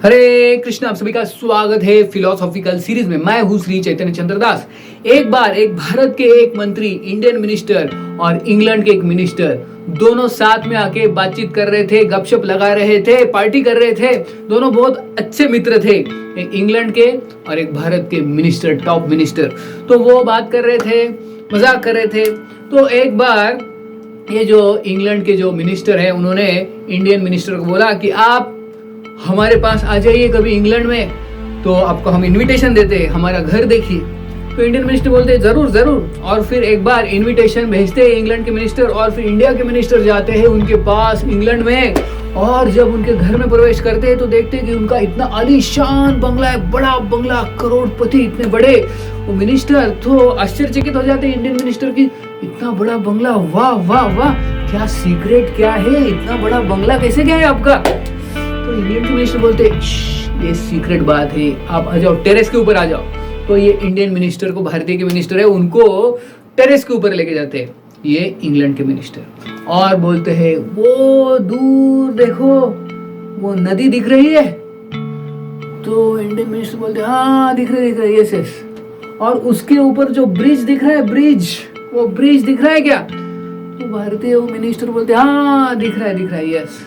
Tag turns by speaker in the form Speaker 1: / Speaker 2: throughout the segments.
Speaker 1: हरे कृष्ण, आप सभी का स्वागत है फिलोसॉफिकल सीरीज में। मैं हूं श्री चैतन्य चंद्र दास। एक बार एक भारत के एक मंत्री, इंडियन मिनिस्टर और इंग्लैंड के एक मिनिस्टर दोनों साथ में आके बातचीत कर रहे थे, गपशप लगा रहे थे, पार्टी कर रहे थे। दोनों बहुत अच्छे मित्र थे, एक इंग्लैंड के और एक भारत के मिनिस्टर, टॉप मिनिस्टर। तो वो बात कर रहे थे, मजाक कर रहे थे। तो एक बार ये जो इंग्लैंड के जो मिनिस्टर है, उन्होंने इंडियन मिनिस्टर को बोला कि आप हमारे पास आ जाइए कभी इंग्लैंड में, तो आपको हम इनविटेशन देते हैं, हमारा घर देखिए। तो इंडियन मिनिस्टर बोलते हैं जरूर जरूर। और फिर एक बार इनविटेशन भेजते हैं इंग्लैंड के मिनिस्टर, और फिर इंडिया के मिनिस्टर जाते हैं उनके पास इंग्लैंड में। और जब उनके घर में प्रवेश करते हैं तो देखते हैं कि उनका इतना आलीशान बंगला है, बड़ा बंगला, करोड़पति इतने बड़े। वो मिनिस्टर तो आश्चर्यचकित हो जाते हैं इंडियन मिनिस्टर की, इतना बड़ा बंगला, वाह वाह वाह, क्या सीक्रेट क्या है, इतना बड़ा बंगला कैसे क्या है आपका? तो इंडियन के मिनिस्टर बोलते ये सीक्रेट बात है, आप आ जाओ, टेरेस के ऊपर आ जाओ। तो ये इंडियन मिनिस्टर को, भारतीय के मिनिस्टर है, उनको टेरेस के ऊपर लेके जाते हैं ये इंग्लैंड के मिनिस्टर, और बोलते हैं वो दूर देखो, वो नदी दिख रही है? तो इंडियन मिनिस्टर बोलते हाँ दिख रही है, यस। और उसके ऊपर जो ब्रिज दिख रहा है, ब्रिज, वो ब्रिज दिख रहा है क्या? तो भारतीय वो मिनिस्टर बोलते हाँ दिख रहा है, यस।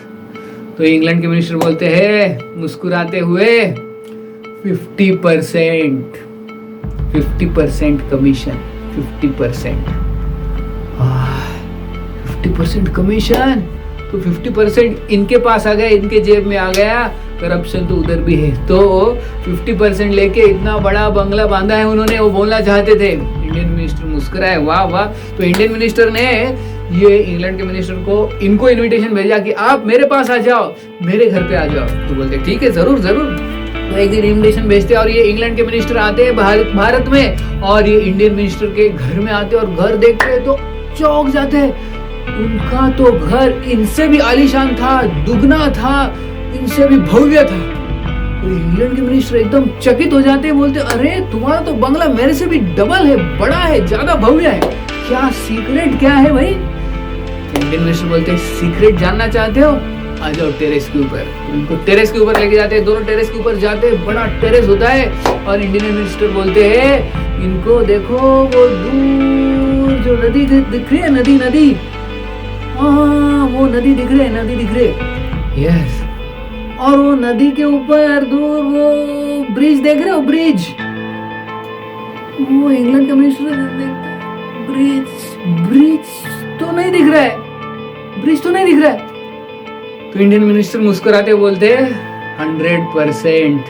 Speaker 1: तो इंग्लैंड के मिनिस्टर बोलते हैं मुस्कुराते हुए 50% कमीशन, 50% कमीशन। तो 50% इनके पास आ गया, इनके जेब में आ गया, करप्शन तो उधर भी है। तो 50% लेके इतना बड़ा बंगला बांधा है उन्होंने, वो बोलना चाहते थे। इंडियन मिनिस्टर मुस्कुराए, वाह वाह। तो इंडियन मिनिस्टर ने ये इंग्लैंड के मिनिस्टर को, इनको इनविटेशन भेजा कि आप मेरे पास आ जाओ, मेरे घर पे आ जाओ। तो बोलते ठीक है जरूर जरूर। तो एक दिन इनविटेशन भेजते और ये इंग्लैंड के मिनिस्टर आते हैं भारत में, और ये इंडियन मिनिस्टर के घर में आते और घर देखते तो चौंक जाते हैं। उनका तो घर इनसे भी आलीशान था, दुगना था, इनसे भी भव्य था। तो इंग्लैंड के मिनिस्टर एकदम चकित हो जाते हैं, बोलते अरे तुम्हारा तो बंगला मेरे से भी डबल है, बड़ा है, ज्यादा भव्य है, क्या सीक्रेट क्या है भाई? इंडियन मिनिस्टर बोलते हैं सीक्रेट जानना चाहते हो, आ जाओ टेरेस के ऊपर। तो उनको टेरेस के ऊपर लेके जाते हैं, दोनों टेरेस के ऊपर जाते हैं, बड़ा टेरेस होता है। और इंडियन मिनिस्टर बोलते हैं इनको देखो, वो दूर जो नदी दिख रही है, नदी, हाँ वो नदी दिख रही है, यस। और वो नदी के ऊपर दूर वो ब्रिज देख रहे हो, ब्रिज। वो इंग्लैंड का मिनिस्टर ब्रिज तो नहीं दिख रहा है, ब्रिज तो नहीं दिख रहा है। तो इंडियन मिनिस्टर मुस्कुराते बोलते 100%।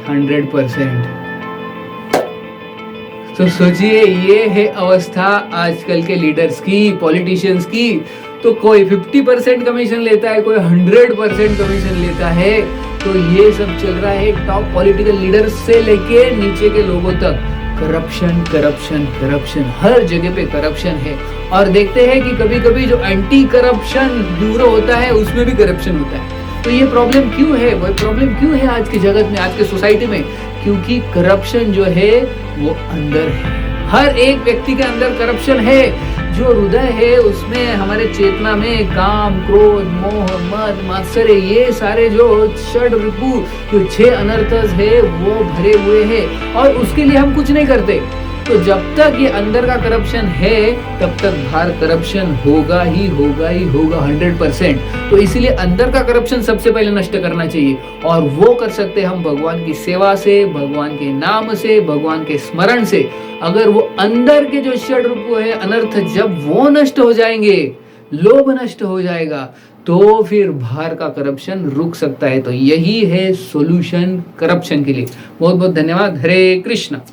Speaker 1: तो सोचिए ये है अवस्था आजकल के लीडर्स की, पॉलिटिशियंस की। तो कोई 50% कमीशन लेता है, कोई 100% कमीशन लेता है। तो ये सब चल रहा है टॉप पॉलिटिकल लीडर्स से लेके नीचे के लोगों तक। करप्शन, हर जगह पे करप्शन है। और देखते हैं कि कभी कभी जो एंटी करप्शन ब्यूरो होता है उसमें भी करप्शन होता है। तो ये प्रॉब्लम क्यों है, वो प्रॉब्लम क्यों है आज के जगत में, आज के सोसाइटी में? क्योंकि करप्शन जो है वो अंदर है, हर एक व्यक्ति के अंदर करप्शन है। जो हृदय है उसमें, हमारे चेतना में काम, क्रोध, मोह, मद, मात्सर्य, ये सारे जो षड रिपु, जो 6 अनर्थस है वो भरे हुए हैं, और उसके लिए हम कुछ नहीं करते। तो जब तक ये अंदर का करप्शन है तब तक बाहर करप्शन होगा ही होगा 100%। तो इसीलिए अंदर का करप्शन सबसे पहले नष्ट करना चाहिए, और वो कर सकते हैं हम भगवान की सेवा से, भगवान के नाम से, भगवान के स्मरण से। अगर वो अंदर के जो षड रूप है अनर्थ, जब वो नष्ट हो जाएंगे, लोभ नष्ट हो जाएगा, तो फिर बाहर का करप्शन रुक सकता है। तो यही है सॉल्यूशन करप्शन के लिए। बहुत बहुत धन्यवाद। हरे कृष्ण।